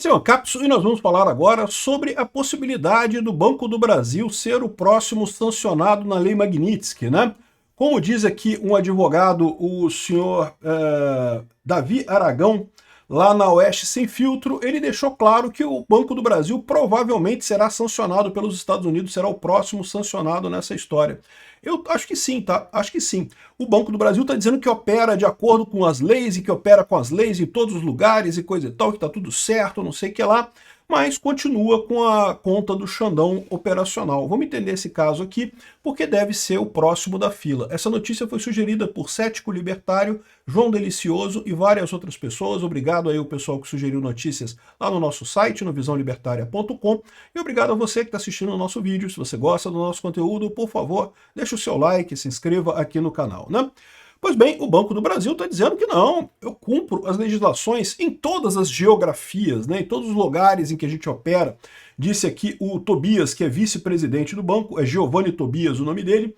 Esse é o Ancapso e nós vamos falar agora sobre a possibilidade do Banco do Brasil ser o próximo sancionado na Lei Magnitsky, né? Como diz aqui um advogado, o senhor Davi Aragão, lá na Oeste Sem Filtro, ele deixou claro que o Banco do Brasil provavelmente será sancionado pelos Estados Unidos, será o próximo sancionado nessa história. Eu acho que sim, tá? Acho que sim. O Banco do Brasil está dizendo que opera de acordo com as leis e que opera com as leis em todos os lugares e coisa e tal, que está tudo certo, não sei o que lá, mas continua com a conta do Xandão operacional. Vamos entender esse caso aqui, porque deve ser o próximo da fila. Essa notícia foi sugerida por Cético Libertário, João Delicioso e várias outras pessoas. Obrigado aí ao pessoal que sugeriu notícias lá no nosso site, no visãolibertaria.com, e obrigado a você que está assistindo o nosso vídeo. Se você gosta do nosso conteúdo, por favor, deixe o seu like, se inscreva aqui no canal, né? Pois bem, o Banco do Brasil está dizendo que não, eu cumpro as legislações em todas as geografias, né, em todos os lugares em que a gente opera. Disse aqui o Tobias, que é vice-presidente do banco, é Giovanni Tobias o nome dele,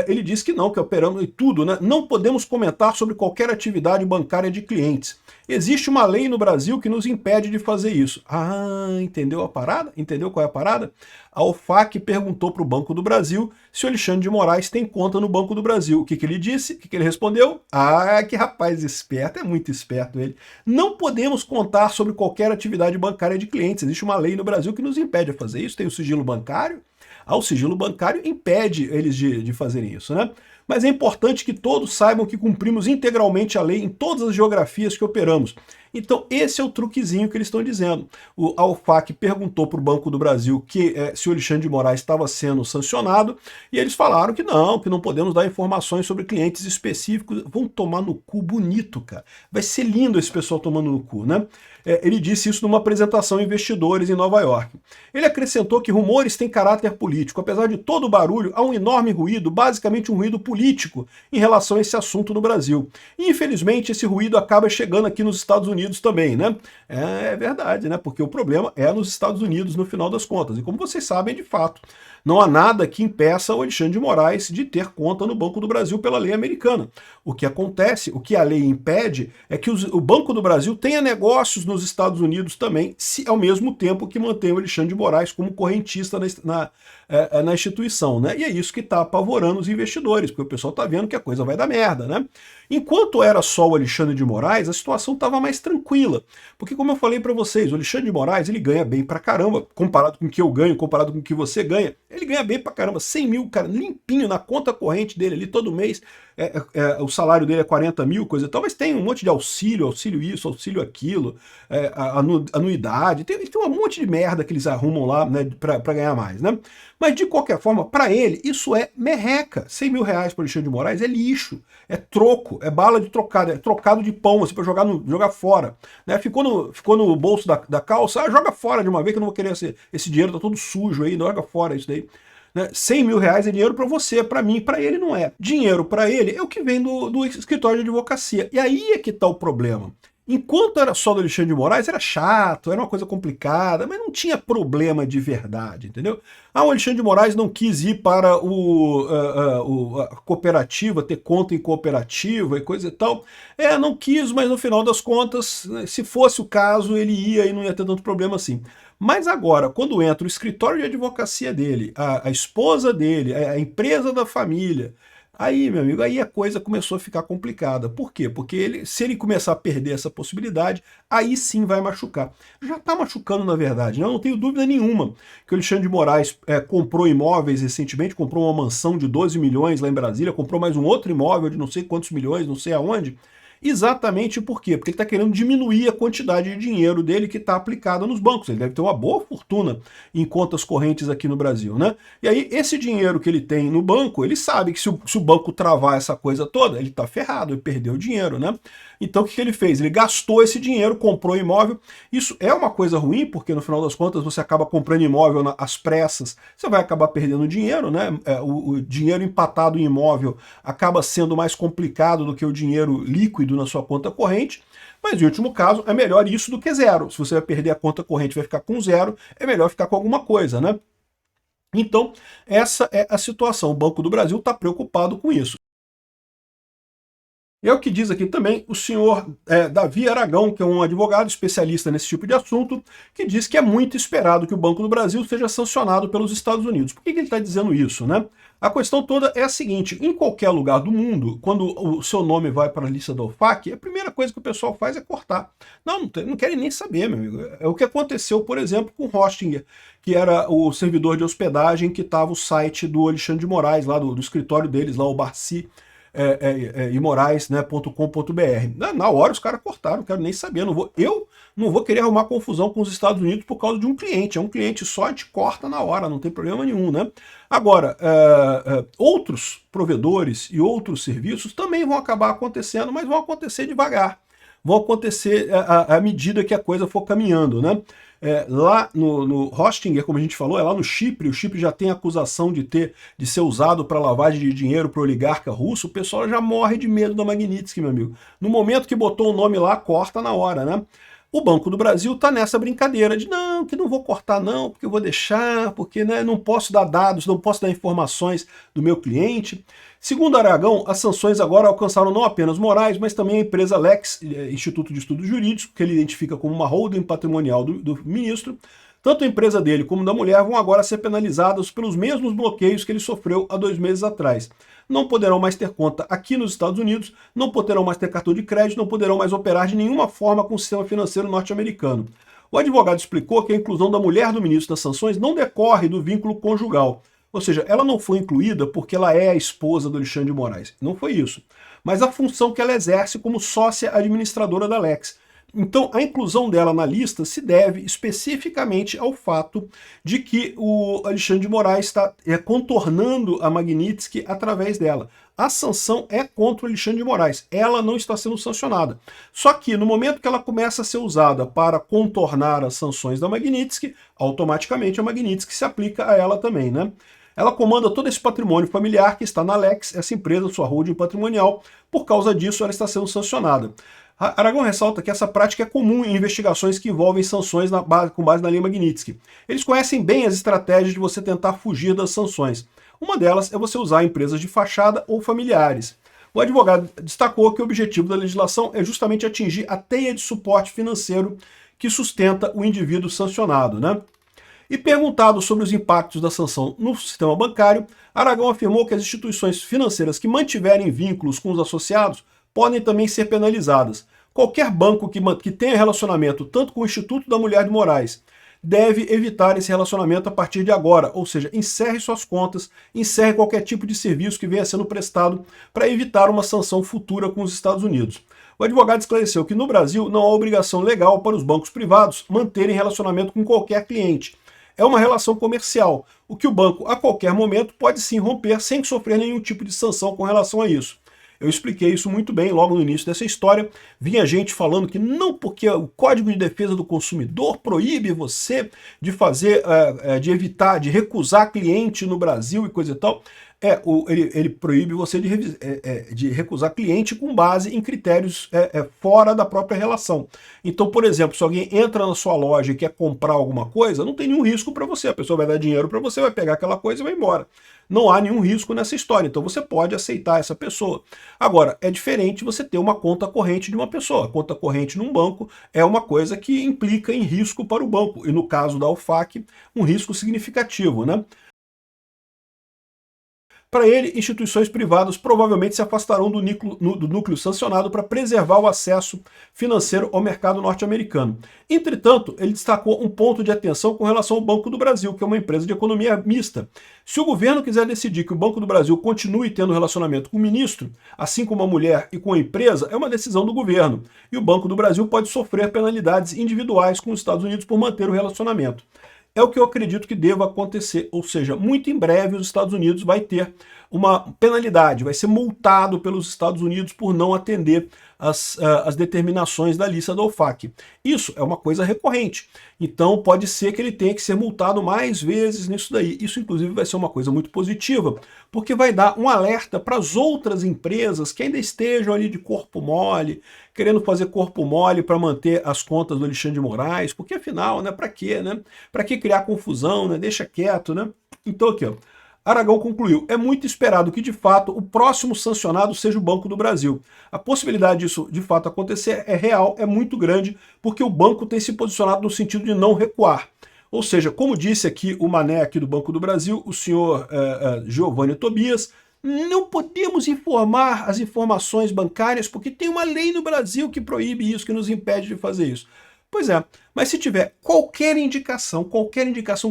ele disse que não, que operamos em tudo, né? Não podemos comentar sobre qualquer atividade bancária de clientes. Existe uma lei no Brasil que nos impede de fazer isso. Ah, entendeu a parada? Entendeu qual é a parada? A OFAC perguntou para o Banco do Brasil se o Alexandre de Moraes tem conta no Banco do Brasil. O que ele disse? O que ele respondeu? Ah, que rapaz esperto, é muito esperto ele. Não podemos contar sobre qualquer atividade bancária de clientes. Existe uma lei no Brasil que nos impede de fazer isso. Tem o sigilo bancário. O sigilo bancário impede eles de fazerem isso, né? Mas é importante que todos saibam que cumprimos integralmente a lei em todas as geografias que operamos. Então esse é o truquezinho que eles estão dizendo. A OFAC perguntou para o Banco do Brasil se o Alexandre de Moraes estava sendo sancionado, e eles falaram que não podemos dar informações sobre clientes específicos. Vão tomar no cu bonito, cara. Vai ser lindo esse pessoal tomando no cu, né? Ele disse isso numa apresentação a investidores em Nova York. Ele acrescentou que rumores têm caráter político. Apesar de todo o barulho, há um enorme ruído, basicamente um ruído político, em relação a esse assunto no Brasil. E, infelizmente, esse ruído acaba chegando aqui nos Estados Unidos também, né? É verdade, né? Porque o problema é nos Estados Unidos, no final das contas. E como vocês sabem, de fato, não há nada que impeça o Alexandre de Moraes de ter conta no Banco do Brasil pela lei americana. O que acontece, o que a lei impede, é que o Banco do Brasil tenha negócios nos Estados Unidos também, ao mesmo tempo que mantém o Alexandre de Moraes como correntista na instituição, né? E é isso que está apavorando os investidores, porque o pessoal está vendo que a coisa vai dar merda, né? Enquanto era só o Alexandre de Moraes, a situação estava mais tranquila, porque como eu falei para vocês, o Alexandre de Moraes, ele ganha bem pra caramba, comparado com o que eu ganho, comparado com o que você ganha, ele ganha bem pra caramba, 100 mil, cara, limpinho na conta corrente dele ali todo mês, o salário dele é 40 mil, coisa e tal, mas tem um monte de auxílio isso, auxílio aquilo, anuidade, tem um monte de merda que eles arrumam lá, né, pra ganhar mais, né? Mas de qualquer forma, para ele, isso é merreca. 100 mil reais para o Alexandre de Moraes é lixo, é troco, é bala de trocado, é trocado de pão, assim, para jogar fora. Né? Ficou no bolso da calça, joga fora de uma vez que eu não vou querer esse dinheiro, tá todo sujo aí, joga fora isso daí. Né? 100 mil reais é dinheiro para você, para mim, para ele não é. Dinheiro para ele é o que vem do escritório de advocacia. E aí é que está o problema. Enquanto era só do Alexandre de Moraes, era chato, era uma coisa complicada, mas não tinha problema de verdade, entendeu? O Alexandre de Moraes não quis ir para a cooperativa, ter conta em cooperativa e coisa e tal. Não quis, mas no final das contas, né, se fosse o caso, ele ia e não ia ter tanto problema assim. Mas agora, quando entra o escritório de advocacia dele, a esposa dele, a empresa da família, aí, meu amigo, aí a coisa começou a ficar complicada. Por quê? Porque se ele começar a perder essa possibilidade, aí sim vai machucar. Já está machucando, na verdade, né? Eu não tenho dúvida nenhuma que o Alexandre de Moraes comprou imóveis recentemente, comprou uma mansão de 12 milhões lá em Brasília, comprou mais um outro imóvel de não sei quantos milhões, não sei aonde. Exatamente por quê? Porque ele está querendo diminuir a quantidade de dinheiro dele que está aplicada nos bancos. Ele deve ter uma boa fortuna em contas correntes aqui no Brasil, né? E aí, esse dinheiro que ele tem no banco, ele sabe que se o banco travar essa coisa toda, ele está ferrado, ele perdeu o dinheiro, né? Então, o que ele fez? Ele gastou esse dinheiro, comprou imóvel. Isso é uma coisa ruim, porque no final das contas você acaba comprando imóvel às pressas, você vai acabar perdendo dinheiro, né? O dinheiro empatado em imóvel acaba sendo mais complicado do que o dinheiro líquido na sua conta corrente, mas em último caso é melhor isso do que zero. Se você vai perder a conta corrente, vai ficar com zero, é melhor ficar com alguma coisa, né? Então, essa é a situação. O Banco do Brasil está preocupado com isso. E é o que diz aqui também o senhor Davi Aragão, que é um advogado especialista nesse tipo de assunto, que diz que é muito esperado que o Banco do Brasil seja sancionado pelos Estados Unidos. Por que ele está dizendo isso, né? A questão toda é a seguinte: em qualquer lugar do mundo, quando o seu nome vai para a lista da OFAC, a primeira coisa que o pessoal faz é cortar. Não querem nem saber, meu amigo. É o que aconteceu, por exemplo, com Hostinger, que era o servidor de hospedagem que estava o site do Alexandre de Moraes, lá do escritório deles, lá o Barci e Moraes, né, .com.br. Na hora os caras cortaram, não quero nem saber. Eu não vou querer arrumar confusão com os Estados Unidos por causa de um cliente. É um cliente só, a gente corta na hora, não tem problema nenhum, né? Agora, outros provedores e outros serviços também vão acabar acontecendo, mas vão acontecer devagar. Vão acontecer à medida que a coisa for caminhando, né? Lá no Hostinger, como a gente falou, é lá no Chipre. O Chipre já tem acusação de ser usado para lavagem de dinheiro para o oligarca russo. O pessoal já morre de medo da Magnitsky, meu amigo. No momento que botou o nome lá, corta na hora, né? O Banco do Brasil está nessa brincadeira de não, que não vou cortar não, porque eu vou deixar, porque né, não posso dar dados, não posso dar informações do meu cliente. Segundo Aragão, as sanções agora alcançaram não apenas Moraes, mas também a empresa Lex, Instituto de Estudos Jurídicos, que ele identifica como uma holding patrimonial do ministro. Tanto a empresa dele como da mulher vão agora ser penalizadas pelos mesmos bloqueios que ele sofreu há 2 meses atrás. Não poderão mais ter conta aqui nos Estados Unidos, não poderão mais ter cartão de crédito, não poderão mais operar de nenhuma forma com o sistema financeiro norte-americano. O advogado explicou que a inclusão da mulher do ministro das sanções não decorre do vínculo conjugal. Ou seja, ela não foi incluída porque ela é a esposa do Alexandre de Moraes. Não foi isso. Mas a função que ela exerce como sócia administradora da Lex. Então, a inclusão dela na lista se deve especificamente ao fato de que o Alexandre de Moraes está contornando a Magnitsky através dela. A sanção é contra o Alexandre de Moraes. Ela não está sendo sancionada. Só que no momento que ela começa a ser usada para contornar as sanções da Magnitsky, automaticamente a Magnitsky se aplica a ela também, né? Ela comanda todo esse patrimônio familiar que está na Lex, essa empresa, sua holding patrimonial. Por causa disso, ela está sendo sancionada. Aragão ressalta que essa prática é comum em investigações que envolvem sanções com base na lei Magnitsky. Eles conhecem bem as estratégias de você tentar fugir das sanções. Uma delas é você usar empresas de fachada ou familiares. O advogado destacou que o objetivo da legislação é justamente atingir a teia de suporte financeiro que sustenta o indivíduo sancionado, né? E perguntado sobre os impactos da sanção no sistema bancário, Aragão afirmou que as instituições financeiras que mantiverem vínculos com os associados podem também ser penalizadas. Qualquer banco que tenha relacionamento tanto com o Instituto da Mulher de Moraes deve evitar esse relacionamento a partir de agora, ou seja, encerre suas contas, encerre qualquer tipo de serviço que venha sendo prestado para evitar uma sanção futura com os Estados Unidos. O advogado esclareceu que no Brasil não há obrigação legal para os bancos privados manterem relacionamento com qualquer cliente. É uma relação comercial, o que o banco a qualquer momento pode sim romper sem sofrer nenhum tipo de sanção com relação a isso. Eu expliquei isso muito bem logo no início dessa história. Vinha gente falando que não, porque o Código de Defesa do Consumidor proíbe você de fazer, de evitar, de recusar cliente no Brasil e coisa e tal. Ele proíbe você de recusar cliente com base em critérios fora da própria relação. Então, por exemplo, se alguém entra na sua loja e quer comprar alguma coisa, não tem nenhum risco para você. A pessoa vai dar dinheiro para você, vai pegar aquela coisa e vai embora. Não há nenhum risco nessa história, então você pode aceitar essa pessoa. Agora, é diferente você ter uma conta corrente de uma pessoa. A conta corrente num banco é uma coisa que implica em risco para o banco, e no caso da OFAC, um risco significativo, né? Para ele, instituições privadas provavelmente se afastarão do núcleo sancionado para preservar o acesso financeiro ao mercado norte-americano. Entretanto, ele destacou um ponto de atenção com relação ao Banco do Brasil, que é uma empresa de economia mista. Se o governo quiser decidir que o Banco do Brasil continue tendo relacionamento com o ministro, assim como a mulher e com a empresa, é uma decisão do governo. E o Banco do Brasil pode sofrer penalidades individuais com os Estados Unidos por manter o relacionamento. É o que eu acredito que deva acontecer, ou seja, muito em breve os Estados Unidos vai ter uma penalidade, vai ser multado pelos Estados Unidos por não atender as determinações da lista da OFAC. Isso é uma coisa recorrente, então pode ser que ele tenha que ser multado mais vezes nisso daí. Isso inclusive vai ser uma coisa muito positiva, porque vai dar um alerta para as outras empresas que ainda estejam ali de corpo mole, querendo fazer corpo mole para manter as contas do Alexandre de Moraes, porque afinal, né, para quê, né? Para que criar confusão, né? Deixa quieto, né? Então aqui, ó, Aragão concluiu: é muito esperado que, de fato, o próximo sancionado seja o Banco do Brasil. A possibilidade disso, de fato, acontecer é real, é muito grande, porque o banco tem se posicionado no sentido de não recuar. Ou seja, como disse aqui o mané aqui do Banco do Brasil, o senhor Giovanni Tobias, não podemos informar as informações bancárias porque tem uma lei no Brasil que proíbe isso, que nos impede de fazer isso. Pois é, mas se tiver qualquer indicação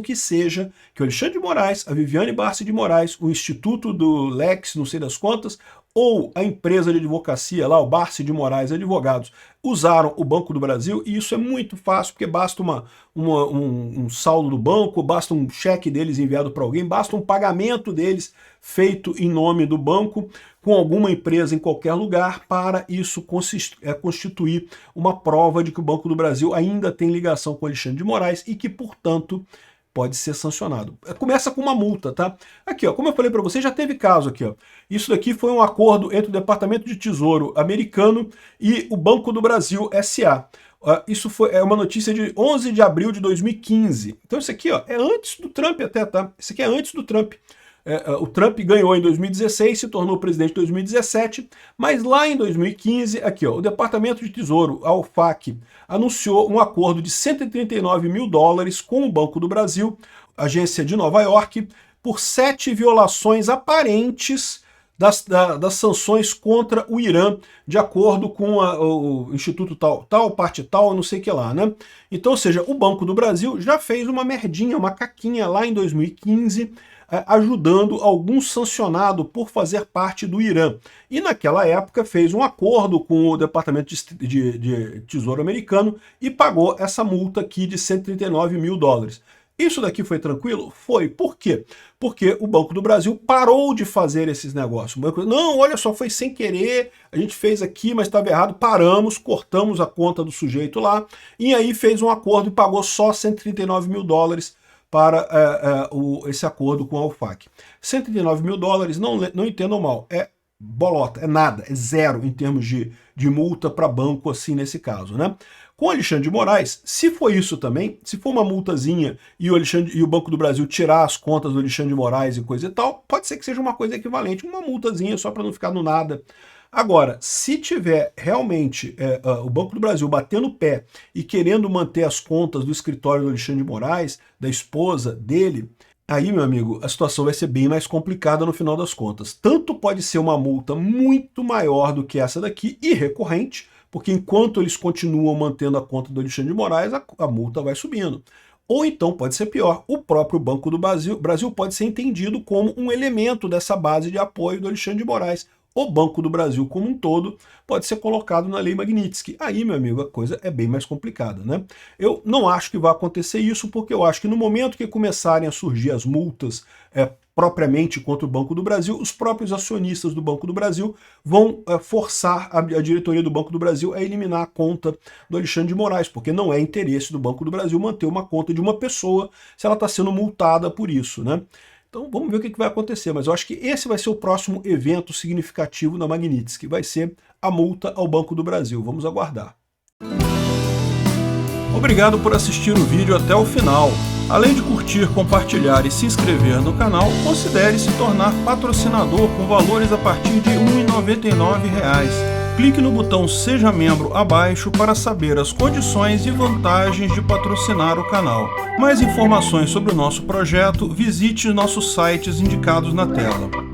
que seja, que o Alexandre de Moraes, a Viviane Barsi de Moraes, o Instituto do Lex, não sei das quantas, ou a empresa de advocacia lá, o Barsi de Moraes Advogados, usaram o Banco do Brasil, e isso é muito fácil, porque basta um saldo do banco, basta um cheque deles enviado para alguém, basta um pagamento deles feito em nome do banco, com alguma empresa em qualquer lugar, para isso constituir uma prova de que o Banco do Brasil ainda tem ligação com o Alexandre de Moraes e que, portanto, pode ser sancionado. Começa com uma multa, tá? Aqui, ó, como eu falei para você, já teve caso aqui, ó. Isso daqui foi um acordo entre o Departamento de Tesouro americano e o Banco do Brasil S.A. Isso é uma notícia de 11 de abril de 2015. Então isso aqui, ó, é antes do Trump até, tá? Isso aqui é antes do Trump. O Trump ganhou em 2016, se tornou presidente em 2017, mas lá em 2015, aqui, ó, o Departamento de Tesouro, a OFAC, anunciou um acordo de 139 mil dólares com o Banco do Brasil, agência de Nova York, por 7 violações aparentes das sanções contra o Irã, de acordo com o Instituto tal, parte tal, não sei o que lá, né? Então, ou seja, o Banco do Brasil já fez uma merdinha, uma caquinha lá em 2015, ajudando algum sancionado por fazer parte do Irã. E naquela época fez um acordo com o Departamento de Tesouro americano e pagou essa multa aqui de 139 mil dólares. Isso daqui foi tranquilo? Foi. Por quê? Porque o Banco do Brasil parou de fazer esses negócios. O banco, não, olha só, foi sem querer, a gente fez aqui, mas estava errado, paramos, cortamos a conta do sujeito lá, e aí fez um acordo e pagou só 139 mil dólares para esse acordo com a OFAC. 139 mil dólares, não entendam mal, é bolota, é nada, é zero em termos de multa para banco assim nesse caso, né? Com o Alexandre de Moraes, se for isso também, se for uma multazinha e o Banco do Brasil tirar as contas do Alexandre de Moraes e coisa e tal, pode ser que seja uma coisa equivalente, uma multazinha só para não ficar no nada. Agora, se tiver realmente o Banco do Brasil batendo o pé e querendo manter as contas do escritório do Alexandre de Moraes, da esposa dele, aí, meu amigo, a situação vai ser bem mais complicada no final das contas. Tanto pode ser uma multa muito maior do que essa daqui e recorrente, porque enquanto eles continuam mantendo a conta do Alexandre de Moraes, a multa vai subindo. Ou então pode ser pior, o próprio Banco do Brasil pode ser entendido como um elemento dessa base de apoio do Alexandre de Moraes. O Banco do Brasil como um todo pode ser colocado na Lei Magnitsky. Aí, meu amigo, a coisa é bem mais complicada, né? Eu não acho que vai acontecer isso, porque eu acho que no momento que começarem a surgir as multas propriamente contra o Banco do Brasil, os próprios acionistas do Banco do Brasil vão forçar a diretoria do Banco do Brasil a eliminar a conta do Alexandre de Moraes, porque não é interesse do Banco do Brasil manter uma conta de uma pessoa se ela está sendo multada por isso, né? Então vamos ver o que vai acontecer, mas eu acho que esse vai ser o próximo evento significativo na Magnitsky, vai ser a multa ao Banco do Brasil. Vamos aguardar. Obrigado por assistir o vídeo até o final. Além de curtir, compartilhar e se inscrever no canal, considere se tornar patrocinador com valores a partir de R$ 1,99. Clique no botão Seja Membro abaixo para saber as condições e vantagens de patrocinar o canal. Mais informações sobre o nosso projeto, visite nossos sites indicados na tela.